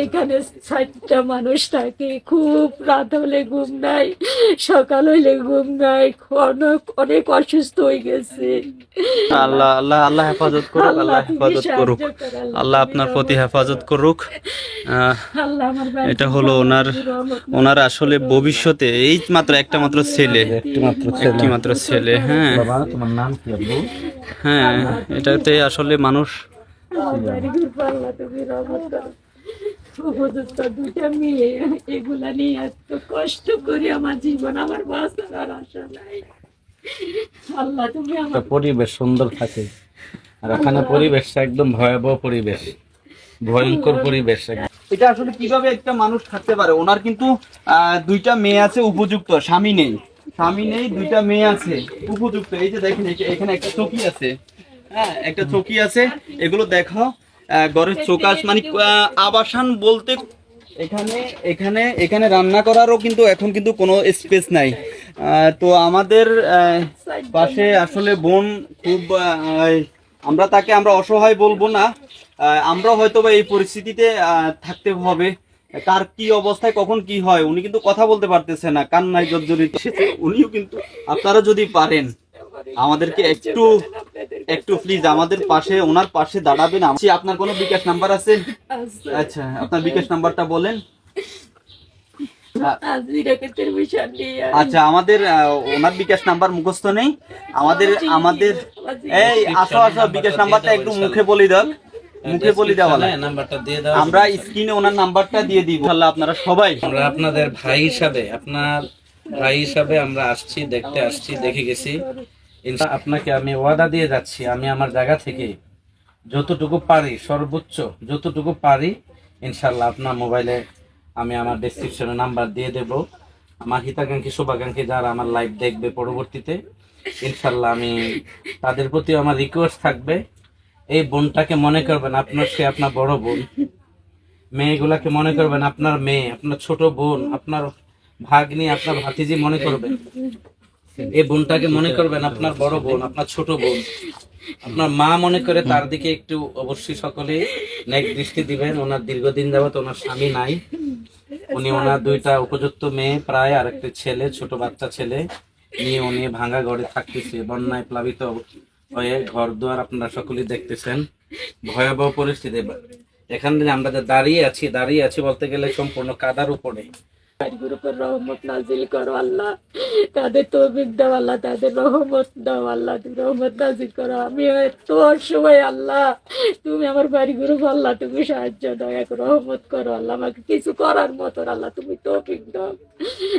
এখানে 4টা মানুষ থাকে, খুব রাত হলে ঘুম নাই, সকাল হইলে ঘুম নাই, অনেক অনেক অসুস্থ হয়ে গেছে। আল্লাহ আল্লাহ আল্লাহ হেফাজত করুক, আল্লাহ আল্লাহ তুমি হেফাজত করুক, সাহায্য করো, আল্লাহ তুমি আপনার প্রতি রহমত হেফাজত করো। করুক। আল্লাহ আমার বাড়ির এটা হলো ওনার, তুমি রহমত ওনার নাযিল আসলে করো। ভবিষ্যতে এই মাত্র একটা মাত্র আমি ছেলে, এভাবে একটি মাত্র 3 ছেলে। একটি মাস মাত্র গোসল ছেলে। হ্যাঁ করাইতেছি। বাবা তোমার নাম কি আব্বু? হ্যাঁ, আল্লাহ তুমি এটাতে আসলে মানুষ আমার বাড়ি ঘুরবো, আল্লাহ তুমি রহমত করো। উপযুক্ত 2টা মেয়ে, এগুলা নিয়ে এত কষ্ট করি আমার জীবন, আমার বাঁচার আর আশা নাই। আল্লাহ তুমি একটা আমার পরিবেশ সুন্দর থাকে, আর ওখানে পরিবেশটা একদম ভয়াবহ পরিবেশ, ভয়ঙ্কর পরিবেশ একদম। এটা আসলে কিভাবে একটা মানুষ থাকতে পারে। ওনার কিন্তু 2টা মেয়ে আছে উপযুক্ত, স্বামী নেই, স্বামী নেই, 2টা মেয়ে আছে উপযুক্ত। এই যে দেখেন এখানে একটা চৌকি আছে, হ্যাঁ একটা চৌকি আছে, এগুলো দেখো ঘরের চৌকাশ মানে আবাসন বলতে এখানে এখানে এখানে রান্না করারও কিন্তু এখন কিন্তু কোনো স্পেস নাই। তো আমাদের পাশে আসলে বোন খুব আমরা তাকে আমরা অসহায় বলবো না, আমরা হয়তো বা এই পরিস্থিতিতে থাকতে হবে। কার কি অবস্থায় কখন কি হয় উনি কিন্তু কথা বলতে পারতেছে না, কান্নায় জর্জরিত এসেছে উনিও। কিন্তু আপনারা যদি পারেন আমাদেরকে একটু একটু প্লিজ আমাদের পাশে, ওনার পাশে দাঁড়াবেন। আপনার কোনো বিকাশ নাম্বার আছে? আচ্ছা আপনার বিকাশ নাম্বারটা বলেন। আচ্ছা আমাদের ওনার বিকাশ নাম্বার মুখস্থ নেই আমাদের, আমাদের এই আসো আসো বিকাশ নাম্বারটা একটু মুখে বলে দাও, মুখে বলে দেওয়া নাম্বারটা দিয়ে দাও। আমরা স্ক্রিনে ওনার নাম্বারটা দিয়ে দিব। ইনশাআল্লাহ আপনারা সবাই, আমরা আপনাদের ভাই হিসাবে, আপনার ভাই হিসাবে আমরা আসছি, দেখতে আসছি, দেখে গেছি। আপনাকে আমি ওয়াদা দিয়ে যাচ্ছি, আমি আমার জায়গা থেকে যতটুকু পারি, সর্বোচ্চ যতটুকু পারি, ইনশাল্লাহ আপনার মোবাইলে আমি আমার ডেসক্রিপশনে নাম্বার দিয়ে দেব। আমার হিতাকাঙ্ক্ষী শুভাকাঙ্ক্ষী যারা আমার লাইভ দেখবে পরবর্তীতে, ইনশাল্লাহ আমি তাদের প্রতি আমার রিকোয়েস্ট থাকবে, এই বোনটাকে মনে করবেন আপনার, সে আপনার বড় বোন। মেয়েগুলাকে মনে করবেন আপনার মেয়ে, আপনার ছোট বোন, আপনার ভাগ্নি, আপনার ভাতিজি মনে করবেন। এই বোনটাকে মনে করবেন আপনার বড় বোন, আপনার ছোট বোন, আপনার মা মনে করে তার দিকে একটু অবশ্যই সকলে নেক দৃষ্টি দিবেন। ওনার দীর্ঘদিন যাবত ওনার স্বামী নাই, উনি ওনার 2টা উপযুক্ত মেয়ে প্রায় আর একটা ছেলে, ছোট বাচ্চা ছেলে নিয়ে উনি ভাঙা ঘরে থাকতেছে, বন্যায় প্লাবিত হয়ে ঘর দুয়ার আপনারা সকলেই দেখতেছেন, ভয়াবহ পরিস্থিতি। এখানে আমরা যে দাঁড়িয়ে আছি বলতে গেলে সম্পূর্ণ কাদার উপরে। বাড়ির উপর রহমত নাজিল করো আল্লাহ, তাদের তৌফিক দাও আল্লাহ, তাদের রহমত দাও আল্লাহ, তুমি রহমত নাজিল করো। আমি এত অসহায় আল্লাহ, তুমি আমার বাড়ি ঘুরে আল্লাহ, তুমি সাহায্য দাও, এক রহমত করো আল্লাহ, আমাকে কিছু করার মতো আল্লাহ তুমি তৌফিক দাও।